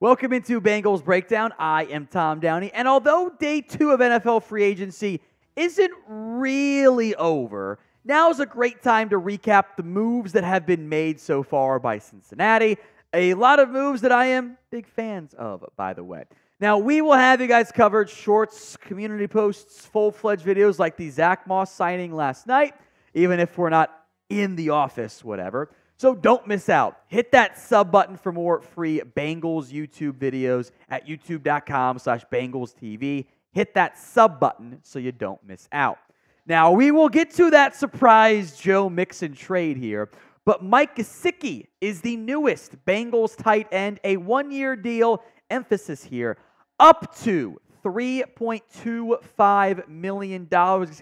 Welcome into Bengals Breakdown. I am Tom Downey, and although day 2 of NFL free agency isn't really over, now is a great time to recap the moves that have been made so far by Cincinnati. A lot of moves that I am big fans of, by the way. Now, we will have you guys covered shorts, community posts, full-fledged videos like the Zack Moss signing last night, even if we're not in the office, whatever. So don't miss out. Hit that sub button for more free Bengals YouTube videos at youtube.com/BengalsTV. Hit that sub button so you don't miss out. Now, we will get to that surprise Joe Mixon trade here, but Mike Gesicki is the newest Bengals tight end, a one-year deal, emphasis here, up to $3.25 million.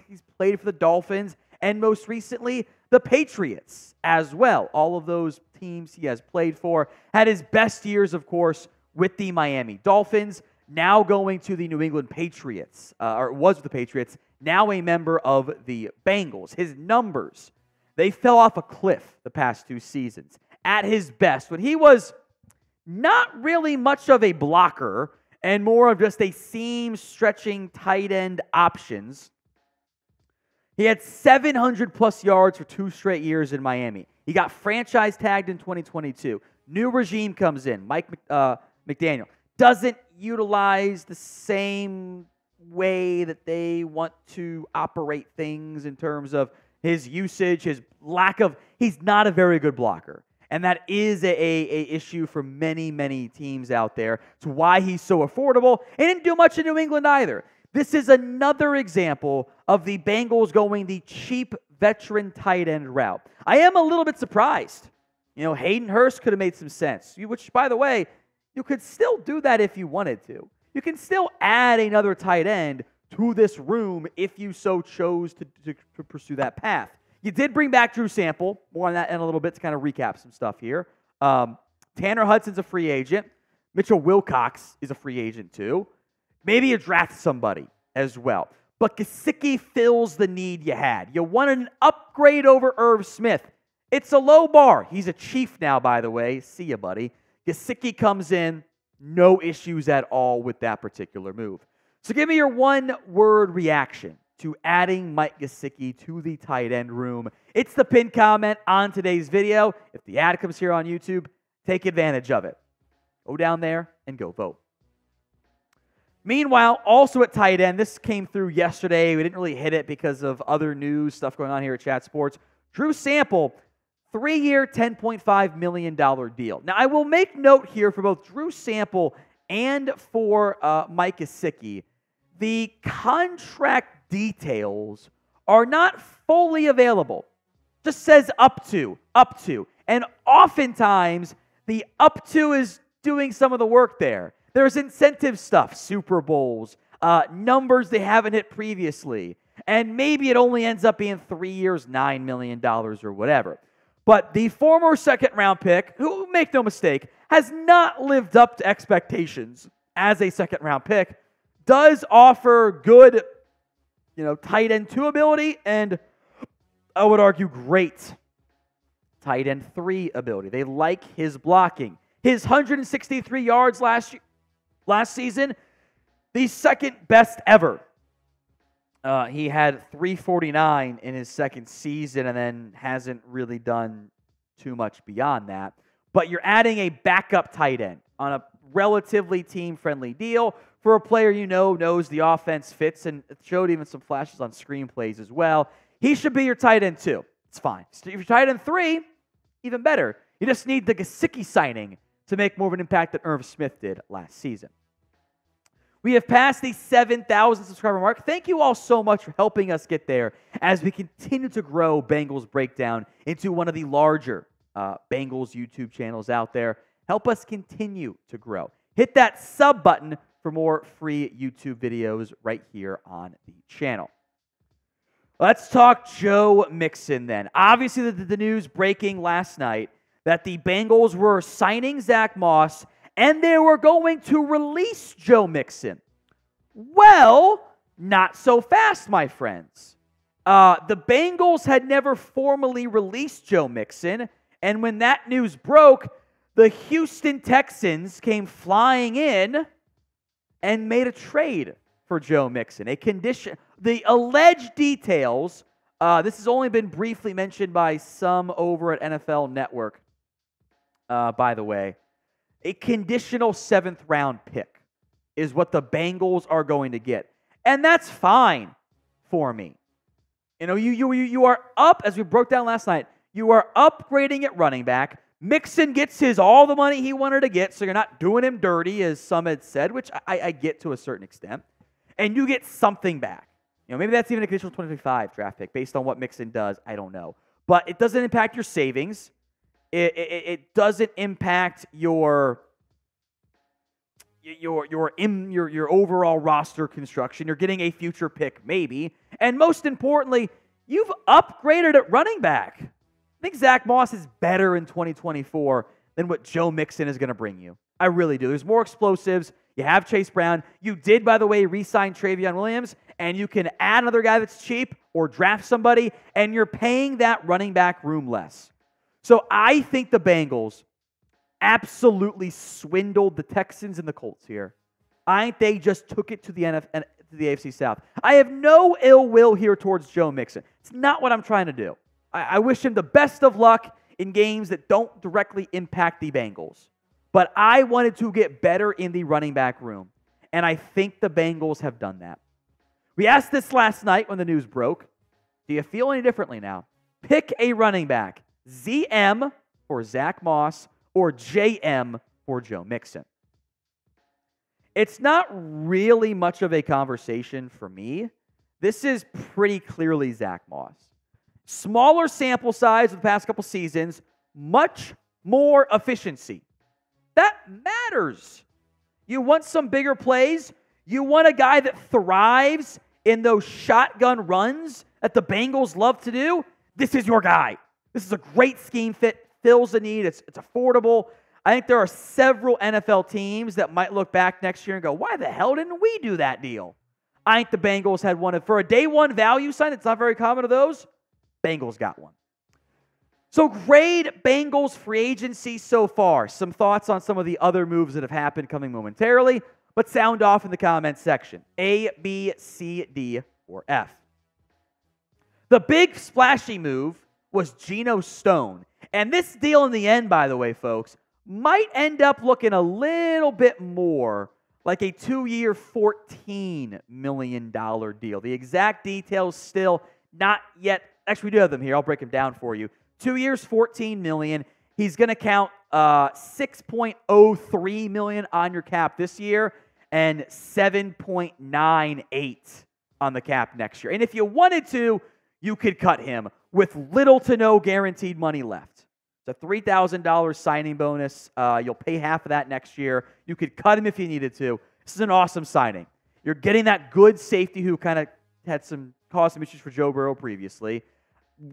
He's played for the Dolphins and most recently the Patriots as well. All of those teams he has played for. Had his best years, of course, with the Miami Dolphins. Now going to the New England Patriots, or was with the Patriots, now a member of the Bengals. His numbers, they fell off a cliff the past 2 seasons. At his best, when he was not really much of a blocker and more of just a seam-stretching tight end options, he had 700-plus yards for 2 straight years in Miami. He got franchise tagged in 2022. New regime comes in. Mike McDaniel doesn't utilize the same way that they want to operate things in terms of his usage, his lack of... He's not a very good blocker. And that is a issue for many, many teams out there. It's why he's so affordable. He didn't do much in New England either. This is another example of the Bengals going the cheap veteran tight end route. I am a little bit surprised. You know, Hayden Hurst could have made some sense, which, by the way, you could still do that if you wanted to. You can still add another tight end to this room if you so chose to pursue that path. You did bring back Drew Sample. More on that in a little bit to kind of recap some stuff here. Tanner Hudson's a free agent. Mitchell Wilcox is a free agent too. Maybe you draft somebody as well. But Gesicki fills the need you had. You wanted an upgrade over Irv Smith. It's a low bar. He's a Chief now, by the way. See ya, buddy. Gesicki comes in. No issues at all with that particular move. So give me your one-word reaction to adding Mike Gesicki to the tight end room. It's the pinned comment on today's video. If the ad comes here on YouTube, take advantage of it. Go down there and go vote. Meanwhile, also at tight end, this came through yesterday. We didn't really hit it because of other news, stuff going on here at Chat Sports. Drew Sample, 3-year, $10.5 million deal. Now, I will make note here for both Drew Sample and for Mike Gesicki, the contract details are not fully available. Just says up to. And oftentimes, the up to is doing some of the work there. There's incentive stuff, Super Bowls, numbers they haven't hit previously, and maybe it only ends up being 3 years, $9 million or whatever. But the former second-round pick, who, make no mistake, has not lived up to expectations as a second-round pick, does offer good, tight end 2 ability, and I would argue great tight end 3 ability. They like his blocking. His 163 yards last season, the second best ever. He had 349 in his second season and then hasn't really done too much beyond that. But you're adding a backup tight end on a relatively team-friendly deal for a player knows the offense fits and showed even some flashes on screenplays as well. He should be your tight end 2. It's fine. If you're tight end 3, even better. You just need the Gesicki signing to make more of an impact than Irv Smith did last season. We have passed the 7,000 subscriber mark. Thank you all so much for helping us get there as we continue to grow Bengals Breakdown into one of the larger Bengals YouTube channels out there. Help us continue to grow. Hit that sub button for more free YouTube videos right here on the channel. Let's talk Joe Mixon then. Obviously, the news breaking last night that the Bengals were signing Zack Moss and they were going to release Joe Mixon. Well, not so fast, my friends. The Bengals had never formally released Joe Mixon, and when that news broke, the Houston Texans came flying in and made a trade for Joe Mixon. The alleged details, this has only been briefly mentioned by some over at NFL Network, by the way. A conditional 7th round pick is what the Bengals are going to get. And that's fine for me. You know, you are up, as we broke down last night, you are upgrading at running back. Mixon gets all the money he wanted to get, so you're not doing him dirty, as some had said, which I get to a certain extent. And you get something back. You know, maybe that's even a conditional 2025 draft pick based on what Mixon does. I don't know. But it doesn't impact your savings. It doesn't impact your overall roster construction. You're getting a future pick, maybe. And most importantly, you've upgraded at running back. I think Zack Moss is better in 2024 than what Joe Mixon is going to bring you. I really do. There's more explosives. You have Chase Brown. You did, by the way, re-sign Travion Williams, and you can add another guy that's cheap or draft somebody, and you're paying that running back room less. So I think the Bengals absolutely swindled the Texans and the Colts here. I think they just took it to the AFC South. I have no ill will here towards Joe Mixon. It's not what I'm trying to do. I wish him the best of luck in games that don't directly impact the Bengals. But I wanted to get better in the running back room, and I think the Bengals have done that. We asked this last night when the news broke. Do you feel any differently now? Pick a running back, ZM for Zack Moss or JM for Joe Mixon. It's not really much of a conversation for me. This is pretty clearly Zack Moss. Smaller sample size of the past couple seasons, much more efficiency. That matters. You want some bigger plays. You want a guy that thrives in those shotgun runs that the Bengals love to do. This is your guy. This is a great scheme fit, fills the need, it's affordable. I think there are several NFL teams that might look back next year and go, why the hell didn't we do that deal? I think the Bengals had one. For a day one value sign, it's not very common of those. Bengals got one. So grade Bengals free agency so far. Some thoughts on some of the other moves that have happened coming momentarily, but sound off in the comments section. A, B, C, D, or F. The big splashy move was Geno Stone. And this deal in the end, by the way, folks, might end up looking a little bit more like a 2-year, $14 million deal. The exact details still not yet. Actually, we do have them here. I'll break them down for you. 2 years, $14 million. He's going to count $6.03 million on your cap this year and $7.98 on the cap next year. And if you wanted to, you could cut him with little to no guaranteed money left. It's a $3,000 signing bonus. You'll pay half of that next year. You could cut him if you needed to. This is an awesome signing. You're getting that good safety who kind of had caused some issues for Joe Burrow previously.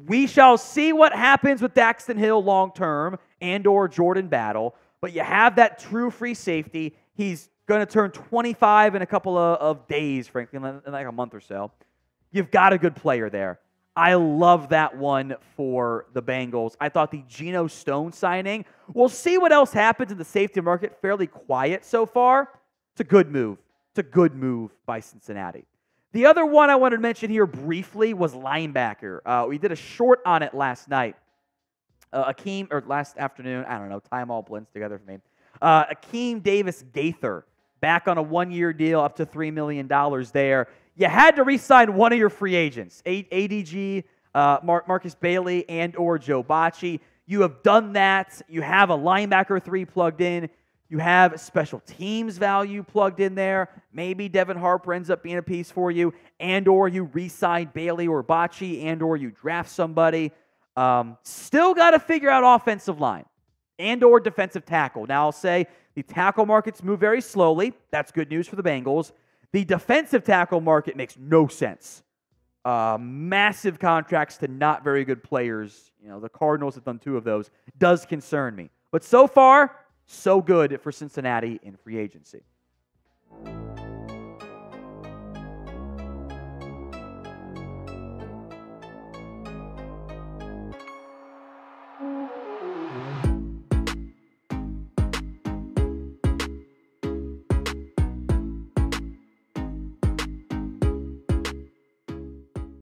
We shall see what happens with Daxton Hill long-term and or Jordan Battle, but you have that true free safety. He's going to turn 25 in a couple of days, frankly, in like a month or so. You've got a good player there. I love that one for the Bengals. I thought the Geno Stone signing, we'll see what else happens in the safety market. Fairly quiet so far. It's a good move. It's a good move by Cincinnati. The other one I wanted to mention here briefly was linebacker. We did a short on it last night. Last afternoon. I don't know. Time all blends together for me. Akeem Davis Gaither back on a 1-year deal up to $3 million there. You had to re-sign one of your free agents, ADG, Marcus Bailey, and or Joe Bacci. You have done that. You have a linebacker 3 plugged in. You have special teams value plugged in there. Maybe Devin Harper ends up being a piece for you, and or you re-sign Bailey or Bacci, and or you draft somebody. Still got to figure out offensive line and or defensive tackle. Now, I'll say the tackle markets move very slowly. That's good news for the Bengals. The defensive tackle market makes no sense. Massive contracts to not very good players. You know, the Cardinals have done 2 of those. Does concern me. But so far, so good for Cincinnati in free agency.